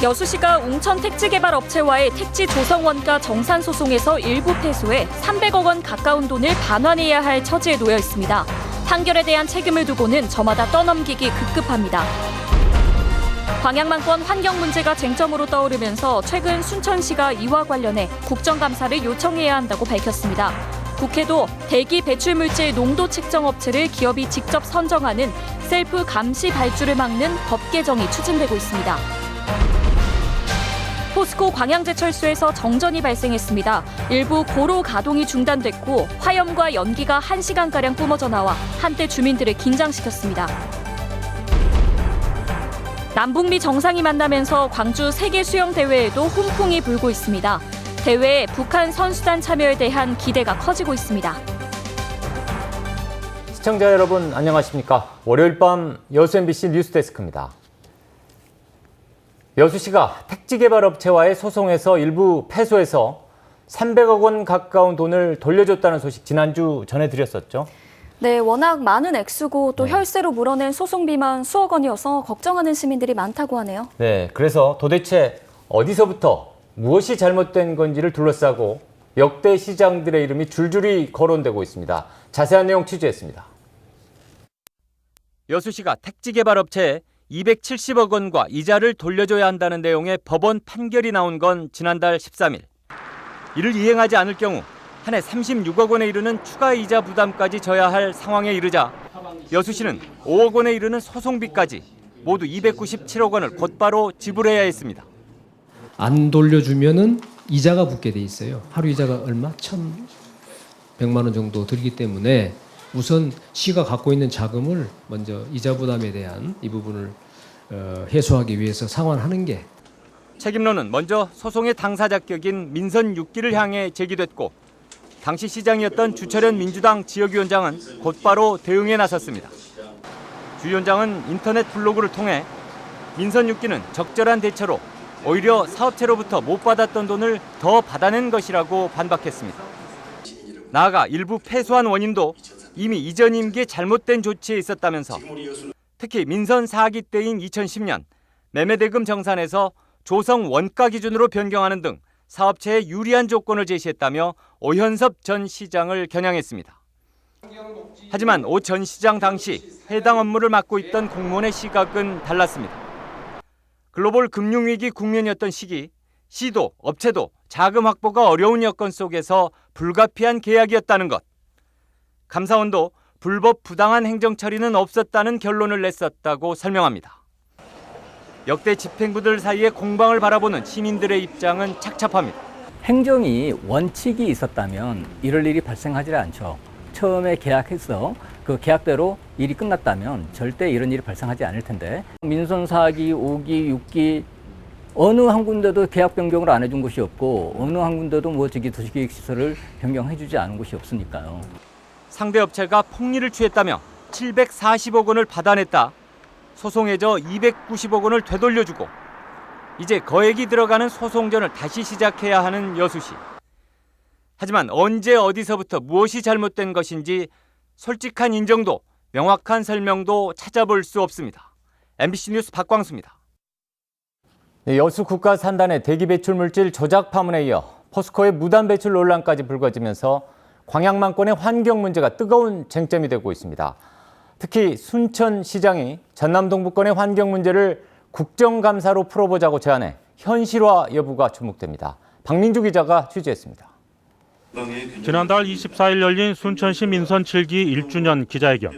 여수시가 웅천 택지개발업체와의 택지 조성 원가 정산 소송에서 일부 패소해 300억 원 가까운 돈을 반환해야 할 처지에 놓여 있습니다. 판결에 대한 책임을 두고는 저마다 떠넘기기 급급합니다. 광양만권 환경 문제가 쟁점으로 떠오르면서 최근 순천시가 이와 관련해 국정감사를 요청해야 한다고 밝혔습니다. 국회도 대기 배출물질 농도 측정 업체를 기업이 직접 선정하는 셀프 감시 발주를 막는 법 개정이 추진되고 있습니다. 포스코 광양제철소에서 정전이 발생했습니다. 일부 고로 가동이 중단됐고 화염과 연기가 1시간가량 뿜어져 나와 한때 주민들을 긴장시켰습니다. 남북미 정상이 만나면서 광주 세계수영대회에도 훈풍이 불고 있습니다. 대회에 북한 선수단 참여에 대한 기대가 커지고 있습니다. 시청자 여러분 안녕하십니까? 월요일 밤 여수 MBC 뉴스데스크입니다. 여수시가 택지개발업체와의 소송에서 일부 패소해서 300억 원 가까운 돈을 돌려줬다는 소식 지난주 전해드렸었죠. 네, 워낙 많은 액수고 또 혈세로 물어낸 소송비만 수억 원이어서 걱정하는 시민들이 많다고 하네요. 네, 그래서 도대체 어디서부터 무엇이 잘못된 건지를 둘러싸고 역대 시장들의 이름이 줄줄이 거론되고 있습니다. 자세한 내용 취재했습니다. 여수시가 택지개발업체에 270억 원과 이자를 돌려줘야 한다는 내용의 법원 판결이 나온 건 지난달 13일. 이를 이행하지 않을 경우 한 해 36억 원에 이르는 추가 이자 부담까지 져야 할 상황에 이르자 여수시는 5억 원에 이르는 소송비까지 모두 297억 원을 곧바로 지불해야 했습니다. 안 돌려주면은 이자가 붙게 돼 있어요. 하루 이자가 얼마? 1,100만 원 정도 들기 때문에 우선 시가 갖고 있는 자금을 먼저 이자 부담에 대한 이 부분을 해소하기 위해서 상환하는 게. 책임론은 먼저 소송의 당사자격인 민선 6기를 향해 제기됐고 당시 시장이었던 주철현 민주당 지역위원장은 곧바로 대응에 나섰습니다. 주 위원장은 인터넷 블로그를 통해 민선 6기는 적절한 대처로 오히려 사업체로부터 못 받았던 돈을 더 받아낸 것이라고 반박했습니다. 나아가 일부 패소한 원인도 이미 이전 임기에 잘못된 조치에 있었다면서 특히 민선 4기 때인 2010년 매매대금 정산에서 조성 원가 기준으로 변경하는 등 사업체에 유리한 조건을 제시했다며 오현섭 전 시장을 겨냥했습니다. 하지만 오 전 시장 당시 해당 업무를 맡고 있던 공무원의 시각은 달랐습니다. 글로벌 금융위기 국면이었던 시기, 시도, 업체도 자금 확보가 어려운 여건 속에서 불가피한 계약이었다는 것. 감사원도 불법 부당한 행정 처리는 없었다는 결론을 냈었다고 설명합니다. 역대 집행부들 사이의 공방을 바라보는 시민들의 입장은 착잡합니다. 행정이 원칙이 있었다면 이럴 일이 발생하지 않죠. 처음에 계약해서 그 계약대로 일이 끝났다면 절대 이런 일이 발생하지 않을 텐데 민선 4기, 5기, 6기 어느 한 군데도 계약 변경을 안 해준 곳이 없고 어느 한 군데도 도시계획시설을 변경해주지 않은 곳이 없으니까요. 상대 업체가 폭리를 취했다며 740억 원을 받아냈다. 소송해져 290억 원을 되돌려주고 이제 거액이 들어가는 소송전을 다시 시작해야 하는 여수시. 하지만 언제 어디서부터 무엇이 잘못된 것인지 솔직한 인정도 명확한 설명도 찾아볼 수 없습니다. MBC 뉴스 박광수입니다. 여수 국가산단의 대기 배출 물질 조작 파문에 이어 포스코의 무단 배출 논란까지 불거지면서 광양만권의 환경 문제가 뜨거운 쟁점이 되고 있습니다. 특히 순천시장이 전남 동부권의 환경 문제를 국정감사로 풀어보자고 제안해 현실화 여부가 주목됩니다. 박민주 기자가 취재했습니다. 지난달 24일 열린 순천시 민선 7기 1주년 기자회견.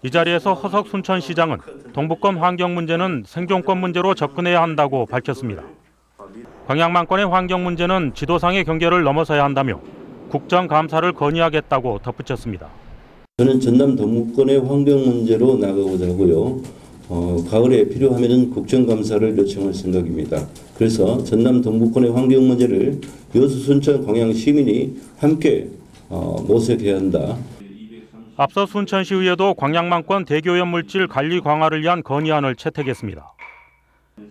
이 자리에서 허석 순천시장은 동부권 환경 문제는 생존권 문제로 접근해야 한다고 밝혔습니다. 광양만권의 환경 문제는 지도상의 경계를 넘어서야 한다며 국정감사를 건의하겠다고 덧붙였습니다. 저는 전남 동부권의 환경 문제로 나가고자 하고요. 가을에 필요하면 국정감사를 요청할 생각입니다. 그래서 전남 동부권의 환경 문제를 여수, 순천, 광양 시민이 함께 모색해야 한다. 앞서 순천시의회도 광양만권 대기오염물질 관리 강화를 위한 건의안을 채택했습니다.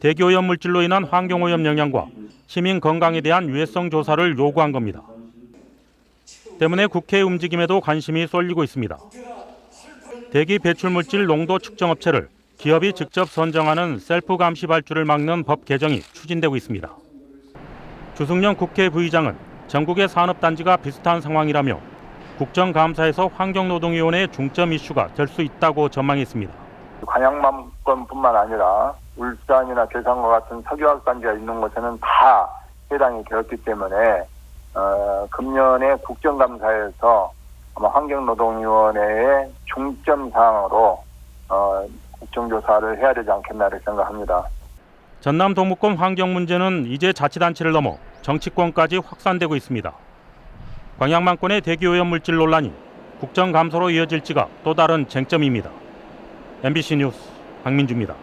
대기오염물질로 인한 환경오염 영향과 시민 건강에 대한 유해성 조사를 요구한 겁니다. 때문에 국회 움직임에도 관심이 쏠리고 있습니다. 대기 배출물질 농도 측정업체를 기업이 직접 선정하는 셀프 감시 발주를 막는 법 개정이 추진되고 있습니다. 주승용 국회 부의장은 전국의 산업단지가 비슷한 상황이라며 국정감사에서 환경노동위원회의 중점 이슈가 될 수 있다고 전망했습니다. 광양만권뿐만 아니라 울산이나 괴산과 같은 석유화학단지가 있는 곳에는 다 해당이 되었기 때문에 금년에 국정감사에서 아마 환경노동위원회의 중점 사항으로 국정조사를 해야 되지 않겠나 이렇게 생각합니다. 전남 동북권 환경 문제는 이제 자치단체를 넘어 정치권까지 확산되고 있습니다. 광양만권의 대기오염 물질 논란이 국정감사로 이어질지가 또 다른 쟁점입니다. MBC 뉴스 박민주입니다.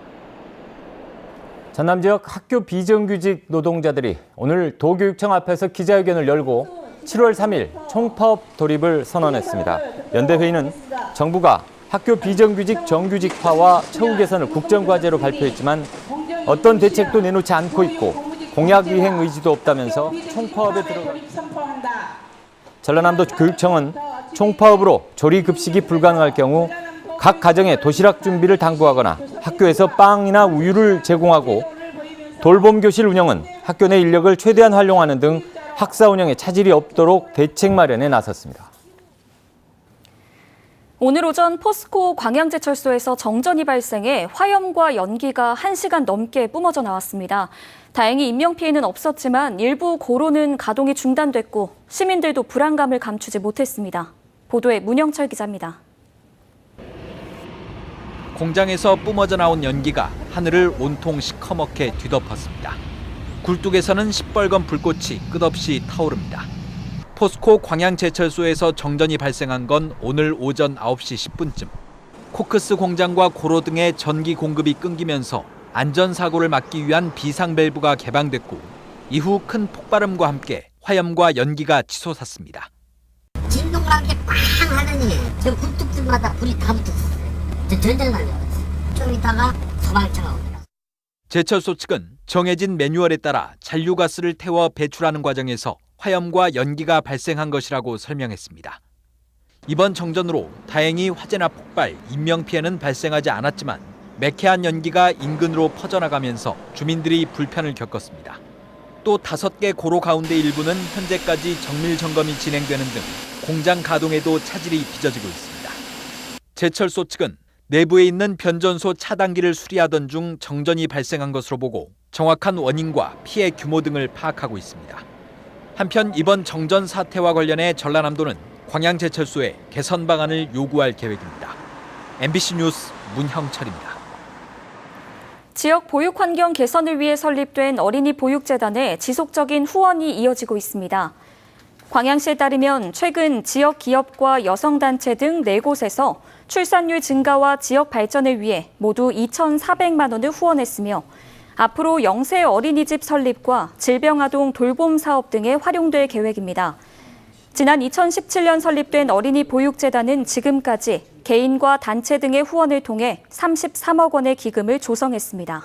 전남 지역 학교 비정규직 노동자들이 오늘 도교육청 앞에서 기자회견을 열고 7월 3일 총파업 돌입을 선언했습니다. 연대회의는 정부가 학교 비정규직 정규직화와 처우 개선을 국정과제로 발표했지만 어떤 대책도 내놓지 않고 있고 공약 이행 의지도 없다면서 총파업에 들어갔습니다. 전라남도 교육청은 총파업으로 조리급식이 불가능할 경우 각 가정에 도시락 준비를 당부하거나 학교에서 빵이나 우유를 제공하고 돌봄교실 운영은 학교 내 인력을 최대한 활용하는 등 학사 운영에 차질이 없도록 대책 마련에 나섰습니다. 오늘 오전 포스코 광양제철소에서 정전이 발생해 화염과 연기가 1시간 넘게 뿜어져 나왔습니다. 다행히 인명피해는 없었지만 일부 고로는 가동이 중단됐고 시민들도 불안감을 감추지 못했습니다. 보도에 문영철 기자입니다. 공장에서 뿜어져 나온 연기가 하늘을 온통 시커멓게 뒤덮었습니다. 굴뚝에서는 시뻘건 불꽃이 끝없이 타오릅니다. 포스코 광양제철소에서 정전이 발생한 건 오늘 오전 9시 10분쯤. 코크스 공장과 고로 등의 전기 공급이 끊기면서 안전사고를 막기 위한 비상밸브가 개방됐고 이후 큰 폭발음과 함께 화염과 연기가 치솟았습니다. 진동을 한 게 빵 하더니 저 굴뚝들마다 불이 다 붙었어요. 저 전쟁 날려갔어요. 좀 있다가 소방차가 옵니다. 제철소 측은 정해진 매뉴얼에 따라 잔류가스를 태워 배출하는 과정에서 화염과 연기가 발생한 것이라고 설명했습니다. 이번 정전으로 다행히 화재나 폭발, 인명피해는 발생하지 않았지만 매캐한 연기가 인근으로 퍼져나가면서 주민들이 불편을 겪었습니다. 또 5개 고로 가운데 일부는 현재까지 정밀 점검이 진행되는 등 공장 가동에도 차질이 빚어지고 있습니다. 제철소 측은 내부에 있는 변전소 차단기를 수리하던 중 정전이 발생한 것으로 보고 정확한 원인과 피해 규모 등을 파악하고 있습니다. 한편 이번 정전 사태와 관련해 전라남도는 광양제철소에 개선 방안을 요구할 계획입니다. MBC 뉴스 문형철입니다. 지역 보육 환경 개선을 위해 설립된 어린이 보육재단에 지속적인 후원이 이어지고 있습니다. 광양시에 따르면 최근 지역 기업과 여성단체 등 4곳에서 출산율 증가와 지역 발전을 위해 모두 2,400만 원을 후원했으며 앞으로 영세 어린이집 설립과 질병아동 돌봄 사업 등에 활용될 계획입니다. 지난 2017년 설립된 어린이 보육재단은 지금까지 개인과 단체 등의 후원을 통해 33억 원의 기금을 조성했습니다.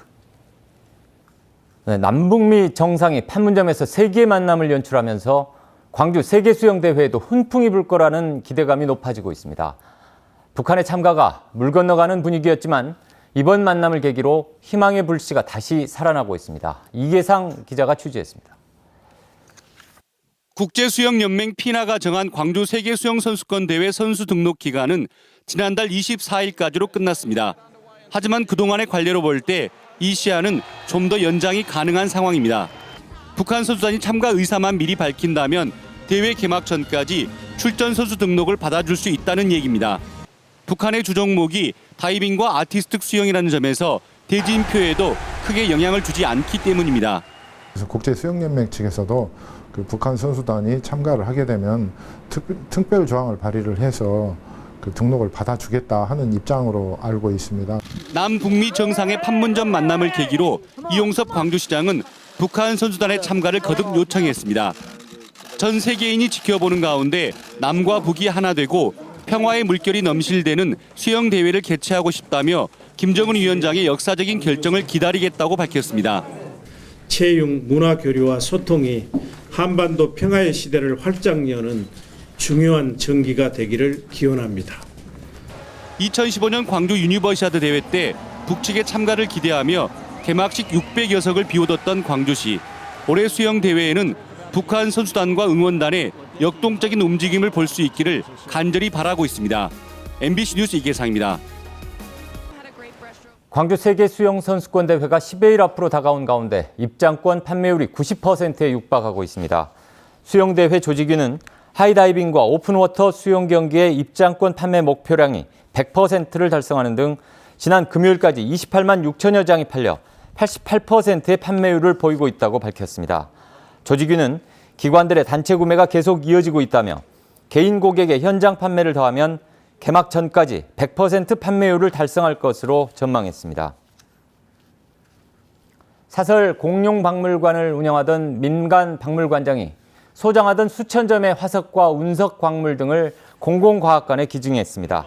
네, 남북미 정상이 판문점에서 세계의 만남을 연출하면서 광주 세계수영대회에도 훈풍이 불 거라는 기대감이 높아지고 있습니다. 북한의 참가가 물 건너가는 분위기였지만 이번 만남을 계기로 희망의 불씨가 다시 살아나고 있습니다. 이계상 기자가 취재했습니다. 국제수영연맹 피나가 정한 광주 세계수영선수권대회 선수 등록 기간은 지난달 24일까지로 끝났습니다. 하지만 그동안의 관례로 볼 때 이 시한은 좀 더 연장이 가능한 상황입니다. 북한 선수단이 참가 의사만 미리 밝힌다면 대회 개막 전까지 출전 선수 등록을 받아줄 수 있다는 얘기입니다. 북한의 주종목이 다이빙과 아티스틱 수영이라는 점에서 대진표에도 크게 영향을 주지 않기 때문입니다. 그래서 국제수영연맹 측에서도 그 북한 선수단이 참가를 하게 되면 특별 조항을 발의를 해서 그 등록을 받아주겠다 하는 입장으로 알고 있습니다. 남북미 정상의 판문점 만남을 계기로 이용섭 광주시장은 북한 선수단의 참가를 거듭 요청했습니다. 전 세계인이 지켜보는 가운데 남과 북이 하나 되고 평화의 물결이 넘실대는 수영 대회를 개최하고 싶다며 김정은 위원장의 역사적인 결정을 기다리겠다고 밝혔습니다. 체육, 문화 교류와 소통이 한반도 평화의 시대를 활짝 여는 중요한 전기가 되기를 기원합니다. 2015년 광주 유니버시아드 대회 때 북측의 참가를 기대하며 개막식 600여 석을 비워뒀던 광주시. 올해 수영 대회에는 북한 선수단과 응원단의 역동적인 움직임을 볼 수 있기를 간절히 바라고 있습니다. MBC 뉴스 이계상입니다. 광주 세계 수영 선수권 대회가 10여일 앞으로 다가온 가운데 입장권 판매율이 90%에 육박하고 있습니다. 수영대회 조직위는 하이다이빙과 오픈워터 수영 경기의 입장권 판매 목표량이 100%를 달성하는 등 지난 금요일까지 28만 6천여 장이 팔려 88%의 판매율을 보이고 있다고 밝혔습니다. 조직위는 기관들의 단체 구매가 계속 이어지고 있다며 개인 고객의 현장 판매를 더하면 개막 전까지 100% 판매율을 달성할 것으로 전망했습니다. 사설 공룡박물관을 운영하던 민간 박물관장이 소장하던 수천 점의 화석과 운석 광물 등을 공공과학관에 기증했습니다.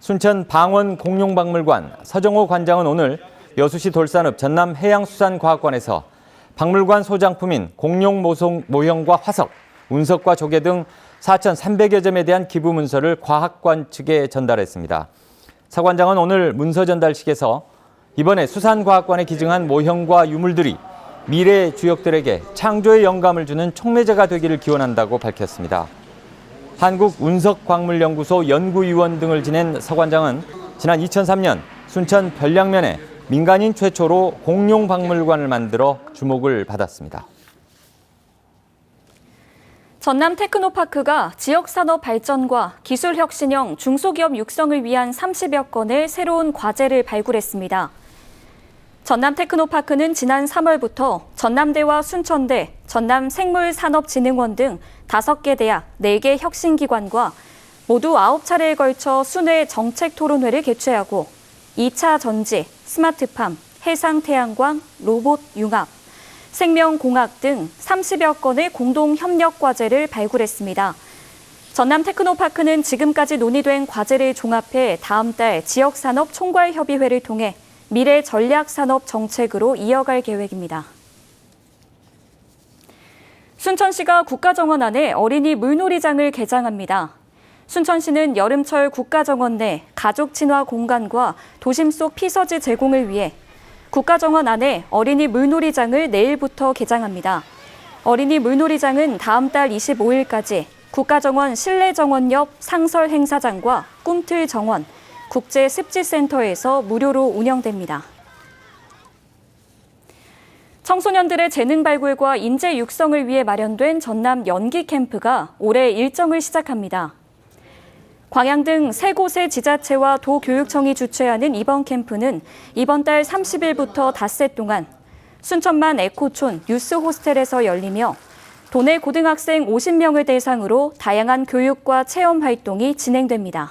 순천 방원 공룡박물관 서정호 관장은 오늘 여수시 돌산읍 전남해양수산과학관에서 박물관 소장품인 공룡 모형과 화석, 운석과 조개 등 4,300여 점에 대한 기부 문서를 과학관 측에 전달했습니다. 서 관장은 오늘 문서 전달식에서 이번에 수산과학관에 기증한 모형과 유물들이 미래 주역들에게 창조의 영감을 주는 촉매제가 되기를 기원한다고 밝혔습니다. 한국운석광물연구소 연구위원 등을 지낸 서 관장은 지난 2003년 순천 별량면에 민간인 최초로 공룡박물관을 만들어 주목을 받았습니다. 전남 테크노파크가 지역산업 발전과 기술혁신형 중소기업 육성을 위한 30여 건의 새로운 과제를 발굴했습니다. 전남 테크노파크는 지난 3월부터 전남대와 순천대, 전남생물산업진흥원 등 5개 대학, 4개 혁신기관과 모두 9차례에 걸쳐 순회 정책 토론회를 개최하고 2차 전지, 스마트팜, 해상태양광, 로봇 융합, 생명공학 등 30여 건의 공동 협력 과제를 발굴했습니다. 전남 테크노파크는 지금까지 논의된 과제를 종합해 다음 달 지역산업 총괄협의회를 통해 미래 전략산업 정책으로 이어갈 계획입니다. 순천시가 국가정원 안에 어린이 물놀이장을 개장합니다. 순천시는 여름철 국가정원 내 가족 친화 공간과 도심 속 피서지 제공을 위해 국가정원 안에 어린이 물놀이장을 내일부터 개장합니다. 어린이 물놀이장은 다음 달 25일까지 국가정원 실내정원 옆 상설행사장과 꿈틀정원, 국제습지센터에서 무료로 운영됩니다. 청소년들의 재능 발굴과 인재 육성을 위해 마련된 전남 연기 캠프가 올해 일정을 시작합니다. 광양 등 3곳의 지자체와 도교육청이 주최하는 이번 캠프는 이번 달 30일부터 닷새 동안 순천만 에코촌 유스 호스텔에서 열리며 도내 고등학생 50명을 대상으로 다양한 교육과 체험 활동이 진행됩니다.